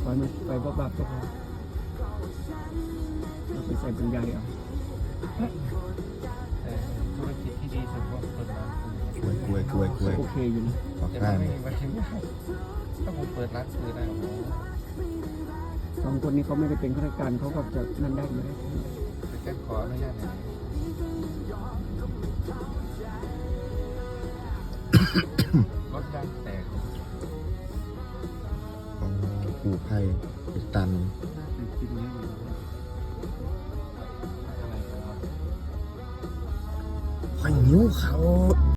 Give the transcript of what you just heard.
อยมันไปบ้าๆก็พอเราไปใส่บรรยายเอา แต่ธุรกิจที่ดีสุดก็เปิดร้านกล้วย โอเคอยู่นะ ออก แต่ ข้าง ไม่มีวันที่ถ้าผมเปิดร้านซื้อได้โอ้โห สองคนนี้เขาไม่ได้เป็นข้าราชการเขาก็จะนั่นได้ไหม จะแค่ขออนุญาตหน่อยรถยางแตก อ๋อกูไผ่เป็นตัน เป็นกินเยอะอยู่อะไรกันวะ ไผ่นิ้วเขา